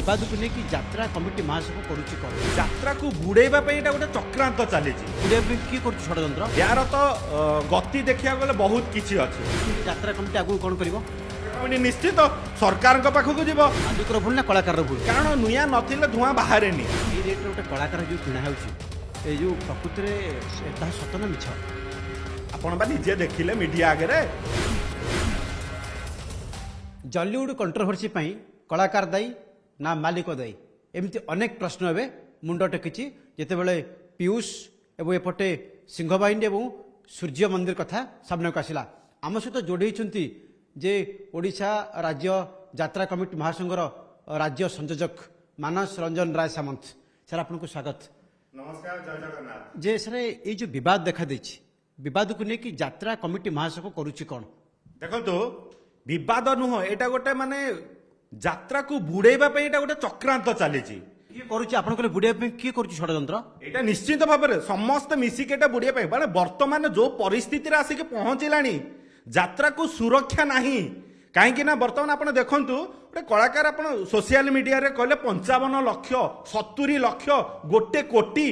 विवाद को लेकिन यात्रा कमिटी महासभा करुच्ची कौन ଯାତ୍ରା କୁ ବୁଡେଇବା ପାଇଁ ଏଇଟା ଗୋଟେ ଚକ୍ରାନ୍ତ ଚାଲିଛି। किए कर षड्यंत्र ଏହାର ତ ଗତି ଦେଖିବାକୁ ଗଲେ ବହୁତ କିଛି ଅଛି। यात्रा कमिटी आगू कौन कर କମିଟି ନିଶ୍ଚିତ ସରକାରଙ୍କ ପାଖକୁ ଯିବ, मालिकर भूल ना कलाकार भूल କାରଣ ନିଆଁ ନଥିଲେ ଧୂଆଁ ବାହାରେନି। ये रेट्रे गोटे कलाकार जो किणा हो प्रकृति में सत ना मिछ ଆପଣ ବା ନିଜେ ଦେଖିଲେ ମିଡିଆ ଆଗରେ। जलीउड कंट्रोभर्सी कलाकार दायी ना मालिक दायी एमती अनेक प्रश्न ए मुंड टेकी जितेबाला पीयूष एवं एपटे सिंहबाहिनी और सूर्य मंदिर कथा सामने को आसला। आम सहित जोड़ी जे ओडिशा राज्य यात्रा कमिटी महासंघर राज्य संयोजक मानस रंजन राय सामंत सर आपको स्वागत। नमस्कार, जय जगन्नाथ। जे सर ये जो विवाद देखा देछि विवाद को लेकिन यात्रा कमिटी महासभा करुच्ची कौन ଦେଖନ୍ତୁ ବିବାଦ ନୁହଁ, ଏଇଟା ଗୋଟେ ମାନେ ଯାତ୍ରାକୁ ବୁଡେଇବା ପାଇଁ ଏଇଟା ଗୋଟେ ଚକ୍ରାନ୍ତ ଚାଲିଛି। किए करुच्ची आपण कहले बुढ़िया किए करुच्ची षड्यंत्र ଏଇଟା ନିଶ୍ଚିତ ଭାବରେ ସମସ୍ତେ ମିଶିକି ଏଇଟା ବୁଡିବା ପାଇଁ ମାନେ ବର୍ତ୍ତମାନ ଯୋଉ ପରିସ୍ଥିତିରେ ଆସିକି ପହଞ୍ଚିଲାଣି ଯାତ୍ରାକୁ ସୁରକ୍ଷା ନାହିଁ। କାହିଁକି ନା ବର୍ତ୍ତମାନ ଆପଣ ଦେଖନ୍ତୁ ଗୋଟେ କଳାକାର ଆପଣ ସୋସିଆଲ ମିଡିଆରେ କହିଲେ 55 ଲକ୍ଷ 70 ଲକ୍ଷ 1 କୋଟି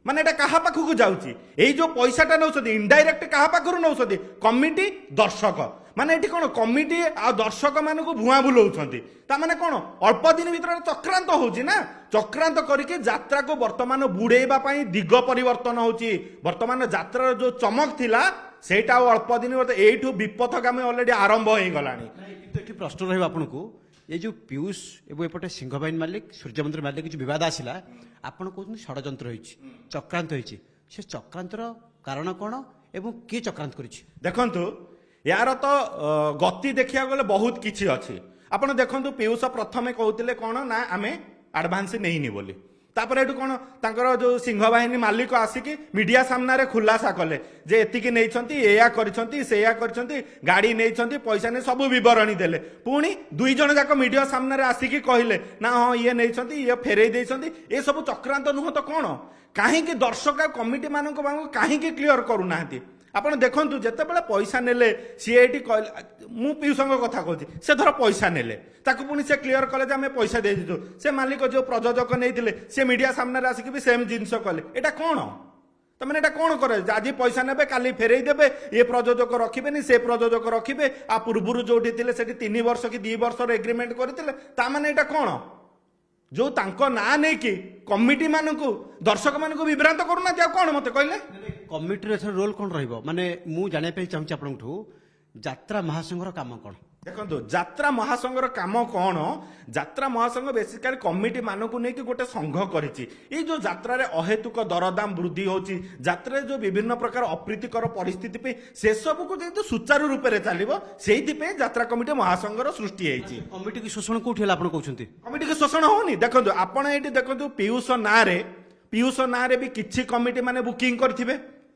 ମାନେ ଏଟା କାହା ପାଖକୁ ଯାଉଛି? ଏଇ ଯୋଉ ପଇସାଟା ନଉଛନ୍ତି ଇନଡାଇରେକ୍ଟ କାହା ପାଖରୁ ନଉଛନ୍ତି? କମିଟି, ଦର୍ଶକ। ମାନେ ଏଠି କଣ କମିଟି ଆଉ ଦର୍ଶକ ମାନଙ୍କୁ ଭୁଆଁ ବୁଲଉଛନ୍ତି। ତାମାନେ କଣ ଅଳ୍ପ ଦିନ ଭିତରେ ଚକ୍ରାନ୍ତ ହଉଛି ନା, ଚକ୍ରାନ୍ତ କରିକି ଯାତ୍ରାକୁ ବର୍ତ୍ତମାନ ବୁଡେଇବା ପାଇଁ ଦିଗ ପରିବର୍ତ୍ତନ ହଉଛି। ବର୍ତ୍ତମାନ ଯାତ୍ରାର ଯୋଉ ଚମକ ଥିଲା ସେଇଟା ଆଉ ଅଳ୍ପ ଦିନ ଏଇଠୁ ବିପଥଗାମୀ ଅଲରେଡି ଆରମ୍ଭ ହେଇଗଲାଣି। କିନ୍ତୁ ଏଠି ପ୍ରଶ୍ନ ରହିବ ଆପଣଙ୍କୁ ये जो पीयूष एवं एपटे सिंहबाहिनी मालिक सूर्य मंदिर मालिक जो विवाद आसला आपण कहते षड्यंत्र होइछि चक्रांत होइछि से चक्रांतर कारण कौन एवं किए चक्रांत करिछि? देखंतु यार तो गति देखिया गले बहुत किछि अछि। आपण देखंतु पीयूष प्रथमे कहउतिले कोन ना आमे एडवांस नेहिनी बोली, तापर एटु कोन तांकर जो सिंहबाहिनी मालिक आसिकी मीडिया सामना रे खुलासा कले जे एतिकी नेइछंती एया करिछंती सेया करिछंती गाड़ी नेइछंती पैसा ने सब विवरणी देले। पुणी दुई जण जाक मीडिया सामना रे आसिकी कहिले ना हां ये नेइछंती ये फेरेई देइछंती। ए सब चक्रांत नुह तो कोन? काहेकि दर्शक कमिटी मानको काहेकि क्लियर करू नाहंती? ଆପଣ ଦେଖନ୍ତୁ ଯେତେବେଳେ ପଇସା ନେଲେ ସିଏ ଏଠି ମୁଁ ପିୟୁଷଙ୍କ କଥା କହୁଛି, ସେ ଧର ପଇସା ନେଲେ ତାକୁ ପୁଣି ସେ କ୍ଲିୟର କଲେ ଯେ ଆମେ ପଇସା ଦେଇଦେଇଛୁ। ସେ ମାଲିକ ଯୋଉ ପ୍ରଯୋଜକ ନେଇଥିଲେ ସେ ମିଡିଆ ସାମ୍ନାରେ ଆସିକି ବି ସେମ୍ ଜିନିଷ କଲେ। ଏଇଟା କ'ଣ? ତାମାନେ ଏଇଟା କ'ଣ କରେ? ଆଜି ପଇସା ନେବେ କାଲି ଫେରେଇ ଦେବେ, ଏ ପ୍ରଯୋଜକ ରଖିବେନି ସେ ପ୍ରଯୋଜକ ରଖିବେ। ଆ ପୂର୍ବରୁ ଯୋଉଠି ଥିଲେ ସେଠି 3 ବର୍ଷ କି 2 ବର୍ଷର ଏଗ୍ରିମେଣ୍ଟ କରିଥିଲେ। ତାମାନେ ଏଇଟା କ'ଣ? ଯୋଉ ତାଙ୍କ ନାଁ ନେଇକି କମିଟି ମାନଙ୍କୁ ଦର୍ଶକ ମାନଙ୍କୁ ବିଭ୍ରାନ୍ତ କରୁନାହାନ୍ତି। ଆଉ କ'ଣ ମତେ କହିଲେ? कमिटी रोल कौन रहिबो माने मु जाने पे चाहूँ आपठू यात्रा महासंघर काम कौन? देखो यात्रा महासंघर काम कौन? यात्रा महासंघ बेसिकली कमिटी मानकु नहीं कि गोटे संघ करिछि। ये जो यात्रा रे अहेतुक दरदाम वृद्धि होछि, यात्रा जो विभिन्न प्रकार अप्रीतिकर परिस्थिति पे से सब को जेतु सुचारू रूप रे चलिबो सेहिति पे यात्रा कमिटी महासंघर सृष्टि हेछि। कमिटी की शोषण कोठी हला आपण कहउछंती? कमिटी के शोषण होनी। देखो आपण एठी देखो पीयूष ना रे भी किछि कमिटी माने बुकिंग करथिबे।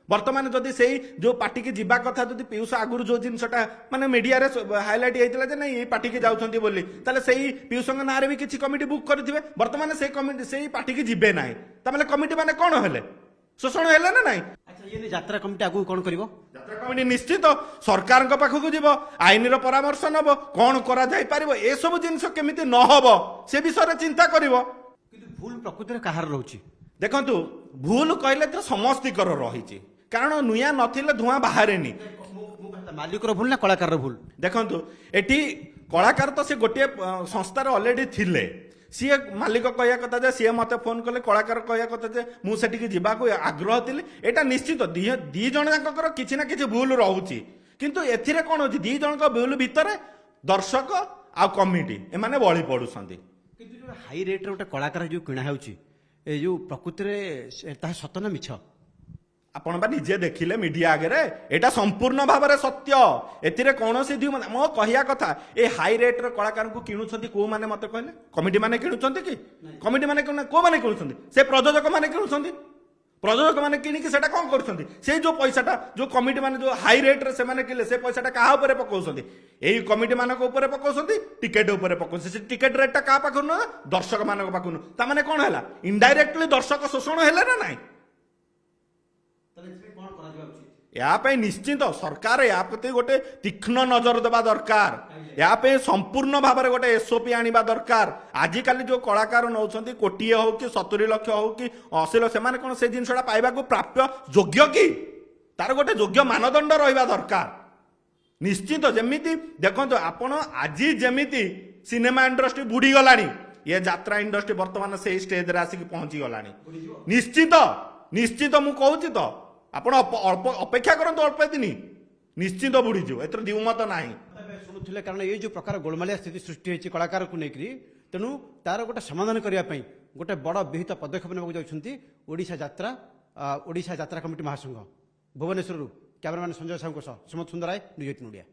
बर्तमान जदि से जो पार्टी की जीवा कथा जदि पीयूष आगुर जो जिनसटा माने मीडिया रे हाइलाइट हेतिला जे नहीं पार्टी की जाउछंती बोली, ताले सेही पीयूषଙ୍କ नारे भी किछि कमिटी बुक करथिबे। बर्तमान से कमिटी सेही पार्टी की जिबे नाही, तामेले कमिटी माने कोन हेले? शोषण हेले ना नाही? अच्छा ये यात्रा कमिटी आगु कोन करिवो? यात्रा कमिटी निश्चित सरकारଙ୍କ पाखକୁ ଯିବ, ଆଇନର ପରାମର୍ଶ ନବ, कोन करा जाय परिबो, ए सब जिंस केमिति न होबो से विषय चिंता करिवो। किंतु भूल प्रकृति रे काहार रहउची? देखंतु भूल कहले तो समस्तिकर रहिछि, कारण नुया नथिले धुआं बाहरेनी। मालिकर भूल ना कलाकार भूल? देखंतु एटी कलाकार तो से गोटे संस्थार ऑलरेडी थिले। सीए मालिक कहया कथा जे सीए मते फोन कले कलाकार कहया कथा जे मु सेठी जिबा को आग्रह थिले। एटा निश्चित दी जण जाकर किछि ना किछि भूल रहउछि, किंतु एथिरे कोन होछि दी जणक भूल भितरे दर्शक आ कमिटी ए माने बळी पडुसंती। किंतु जो हाई रेट रे गोटे कलाकार जो किणा होछि ए जो प्रकृति रे ता सत ना मिछ? आपण बा निजे देखिले मीडिया आगे एटा संपूर्ण भाव में सत्य। एथिरे कौनसी मो कहया कथा ए हाई रेट रे कलाकार को किणुछंती को माने मते कहले? कमिटी माने किणुछंती कि? कमिटी माने को माने किणुछंती? से प्रयोजक माने किणुछंती। प्रयोजक माने किणी कि सेटा कोन करछंती? से जो पैसाटा जो कमिटी माने जो हाई रेट रे से माने किले से पैसाटा काहा ऊपर पकाउछंती? एई कमिटी मानक ऊपर पकाउछंती, टिकेट ऊपर पकाउछंती। से टिकेट रेटटा काहा पाखु न दर्शक मानक पाखु न। ता माने कोन हैला? इनडायरेक्टली दर्शक शोषण हैला ना नाही? या निश्चित सरकार या प्रति गोटे तीक्ष्ण नजर देवा दरकार या संपूर्ण भाव में गोटे एसओपी आनिबा दरकार आजिकाली जो कलाकार नौछंती कोटिए हो कि 70 लाख हो कि 80 लाख से कौन से जिनसा पाइबा प्राप्य योग्य कि तार गोटे योग्य मानदंड रहिबा दरकार निश्चित जमीती देखो आपण आज जमीती सिनेमा इंडस्ट्री बुड़ी गलानी ये यात्रा इंडस्ट्री वर्तमान से स्टेज रे आसिक पहुंची गलानी निश्चित निश्चित मु कहूची तो आपण अपेक्षा करंतु अल्प दिन निश्चित बुड़ी जो एतर द्विमत नाही शुणुले कारण ये जो प्रकार गोलमालिया स्थिति सृष्टि होती कलाकार को लेकर तेणु तार गोटे समाधान करने गोटे बड़ विहित पदक्षेप नेबाक जाउछंती ओडिशा यात्रा कमिटी महासंघ भुवनेश्वर कैमरामैन संजय साहू सुमत सुंदराय न्यूज 18 ओडिया।